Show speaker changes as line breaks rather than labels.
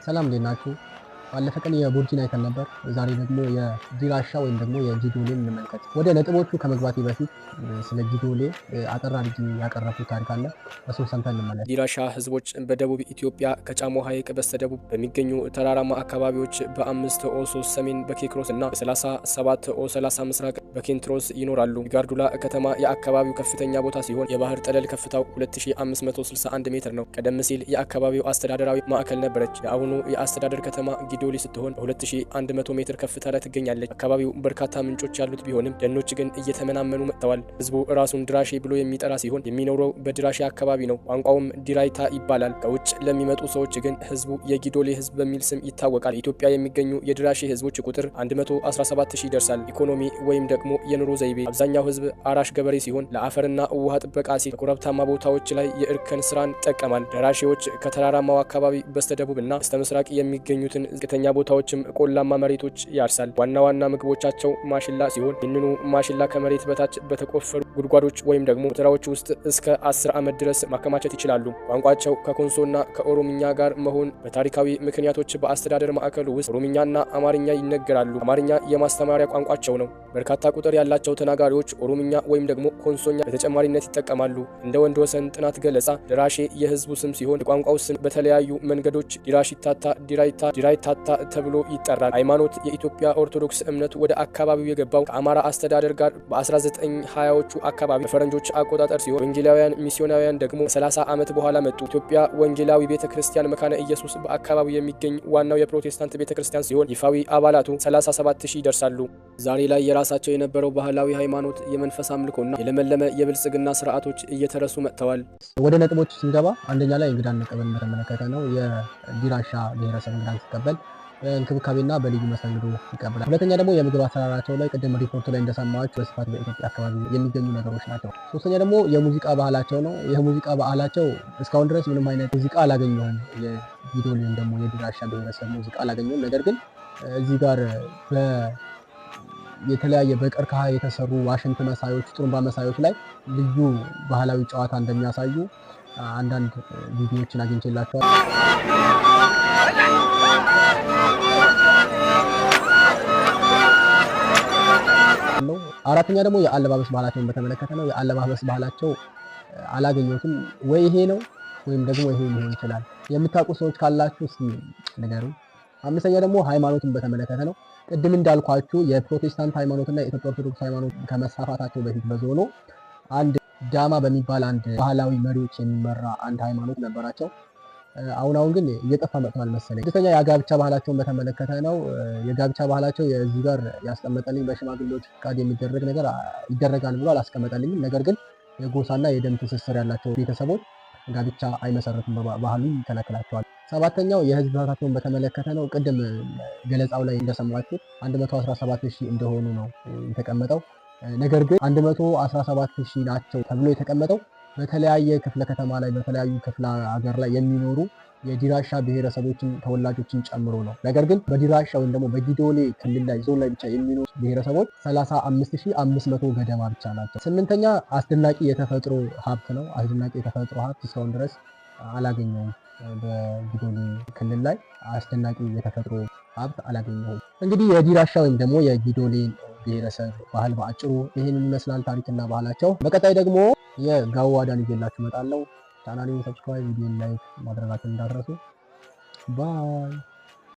ሰላም እንዴት ናችሁ? ባለፈ ቀን የቡርጂን አይተን ነበር። ዛሬ ደግሞ የዲራሻ ወይም ደግሞ የጂዶሌን እንመልከት። ወደ ነጥቦቹ ከመግባቴ በፊት ስለ ጂዶሌ አጠር አድርጌ ያቀረብኩት ታሪክ አለ። እሱን ሰምተን እንመለስ።
ዲራሻ ህዝቦች በደቡብ ኢትዮጵያ ከጫሞ ሐይቅ በስተደቡብ በሚገኙ ተራራማ አካባቢዎች በ5 ሰሜን በኬክሮስ እና በ37 ምስራቅ በኬንትሮስ ይኖራሉ። ጋርዱላ ከተማ የአካባቢው ከፍተኛ ቦታ ሲሆን የባህር ጠለል ከፍታው 2561 ሜትር ነው። ቀደም ሲል የአካባቢው አስተዳደራዊ ማዕከል ነበረች። የአሁኑ የአስተዳደር ከተማ ጊዶሊ ስትሆን በ2100 ሜትር ከፍታ ላይ ትገኛለች። አካባቢው በርካታ ምንጮች ያሉት ቢሆንም ደኖች ግን እየተመናመኑ መጥተዋል። ህዝቡ ራሱን ድራሼ ብሎ የሚጠራ ሲሆን የሚኖረው በድራሼ አካባቢ ነው። ቋንቋውም ዲራይታ ይባላል። ከውጭ ለሚመጡ ሰዎች ግን ህዝቡ የጊዶሌ ህዝብ በሚል ስም ይታወቃል። ኢትዮጵያ የሚገኙ የድራሼ ህዝቦች ቁጥር 117000 ይደርሳል። ኢኮኖሚ ወይም ደግሞ የኑሮ ዘይቤ አብዛኛው ህዝብ አራሽ ገበሬ ሲሆን ለአፈርና ውሃ ጥበቃ ሲል በኮረብታማ ቦታዎች ላይ የእርከን ስራን ይጠቀማል። ድራሼዎች ከተራራማው አካባቢ በስተደቡብና በስተምስራቅ የሚገኙትን ዝቅተኛ ቦታዎችም ቆላማ መሬቶች ያርሳል። ዋና ዋና ምግቦቻቸው ማሽላ ሲሆን ይህንኑ ማሽላ ከመሬት በታች በተቆፈሩ ጉድጓዶች ወይም ደግሞ ተራራዎች ውስጥ እስከ 10 ዓመት ድረስ ማከማቸት ይችላሉ። ቋንቋቸው ከኮንሶና ከኦሮምኛ ጋር መሆን በታሪካዊ ምክንያቶች በአስተዳደር ማዕከሉ ውስጥ ኦሮምኛና አማርኛ ይነገራሉ። አማርኛ የማስተማሪያ ቋንቋቸው ነው። በርካታ ቁጥር ያላቸው ተናጋሪዎች ኦሮምኛ ወይም ደግሞ ኮንሶኛ በተጨማሪነት ይጠቀማሉ። እንደ ወንድ ወሰን ጥናት ገለጻ ድራሼ የህዝቡ ስም ሲሆን የቋንቋው ስም በተለያዩ መንገዶች ዲራሽታታ፣ ዲራይታታ ተብሎ ይጠራል። ሃይማኖት የኢትዮጵያ ኦርቶዶክስ እምነት ወደ አካባቢው የገባው ከአማራ አስተዳደር ጋር በ1920ዎቹ አካባቢ በፈረንጆች አቆጣጠር ሲሆን ወንጌላውያን ሚስዮናውያን ደግሞ 30 ዓመት በኋላ መጡ። ኢትዮጵያ ወንጌላዊ ቤተክርስቲያን መካነ ኢየሱስ በአካባቢው የሚገኝ ዋናው የፕሮቴስታንት ቤተክርስቲያን ሲሆን ይፋዊ አባላቱ 37000 ይደርሳሉ። ዛሬ ላይ የራሳቸው የነበረው ባህላዊ ሃይማኖት፣ የመንፈስ አምልኮና የለመለመ የብልጽግና ስርዓቶች እየተረሱ መጥተዋል።
ወደ ነጥቦች ስንገባ አንደኛ ላይ እንግዳን መቀበል በተመለከተ ነው። የዲራሻ ብሔረሰብ እንግዳን ሲቀበል በእንክብካቤና በልዩ መስተንግዶ ይቀበላል። ሁለተኛ ደግሞ የምግብ አሰራራቸው ላይ ቅድም ሪፖርቱ ላይ እንደሰማችሁ በስፋት በኢትዮጵያ አካባቢ የሚገኙ ነገሮች ናቸው። ሶስተኛ ደግሞ የሙዚቃ ባህላቸው ነው። የሙዚቃ ባህላቸው እስካሁን ድረስ ምንም አይነት ሙዚቃ አላገኘሁም። የጊዶሌ ወይም ደግሞ የዲራሻ ብሔረሰብ ሙዚቃ አላገኘሁም። ነገር ግን እዚህ ጋር የተለያየ በቀርከሃ የተሰሩ ዋሽንት መሳዮች፣ ጥሩምባ መሳዮች ላይ ልዩ ባህላዊ ጨዋታ እንደሚያሳዩ አንዳንድ ቪዲዮዎችን አግኝቼላቸዋል። አራተኛ ደግሞ የአለባበስ ባህላቸውን በተመለከተ ነው። የአለባበስ ባህላቸው አላገኘሁትም። ወይ ይሄ ነው ወይም ደግሞ ይሄ ሊሆን ይችላል። የምታውቁ ሰዎች ካላችሁ እስኪ ንገሩ። አምስተኛ ደግሞ ሃይማኖትን በተመለከተ ነው። ቅድም እንዳልኳችሁ የፕሮቴስታንት ሃይማኖትና የኢትዮጵያ ኦርቶዶክስ ሃይማኖት ከመስፋፋታቸው በፊት በዞኑ አንድ ዳማ በሚባል አንድ ባህላዊ መሪዎች የሚመራ አንድ ሃይማኖት ነበራቸው። አሁን ግን እየጠፋ መጥቷል መሰለኝ። ስድስተኛ የጋብቻ ባህላቸውን በተመለከተ ነው። የጋብቻ ባህላቸው እዚህ ጋር ያስቀመጠልኝ በሽማግሌዎች ፍቃድ የሚደረግ ነገር ይደረጋል ብሎ አላስቀመጠልኝም። ነገር ግን የጎሳና የደም ትስስር ያላቸው ቤተሰቦች ጋብቻ አይመሰረቱም፣ ባህሉ ይከለክላቸዋል። ሰባተኛው የህዝብ ብዛታቸውን በተመለከተ ነው። ቅድም ገለጻው ላይ እንደሰማችሁት 117000 እንደሆኑ ነው የተቀመጠው። ነገር ግን 117000 ናቸው ተብሎ የተቀመጠው በተለያየ ክፍለ ከተማ ላይ በተለያዩ ክፍለ ሀገር ላይ የሚኖሩ የዲራሻ ብሔረሰቦችን ተወላጆችን ጨምሮ ነው። ነገር ግን በዲራሻ ወይም ደግሞ በጊዶሌ ክልል ላይ ዞን ላይ ብቻ የሚኖሩ ብሔረሰቦች 35500 ገደማ ብቻ ናቸው። ስምንተኛ አስደናቂ የተፈጥሮ ሀብት ነው። አስደናቂ የተፈጥሮ ሀብት እስካሁን ድረስ አላገኘውም። በጊዶሌ ክልል ላይ አስደናቂ የተፈጥሮ ሀብት አላገኘሁም። እንግዲህ የዲራሻ ወይም ደግሞ የጊዶሌ ብሔረሰብ ባህል በአጭሩ ይህንን ይመስላል፣ ታሪክና ባህላቸው። በቀጣይ ደግሞ የጋዋዳን ይዤላችሁ እመጣለሁ። ቻናሌን ሰብስክራይብ፣ ቪዲዮን ላይክ ማድረጋችሁን እንዳትረሱ። ባይ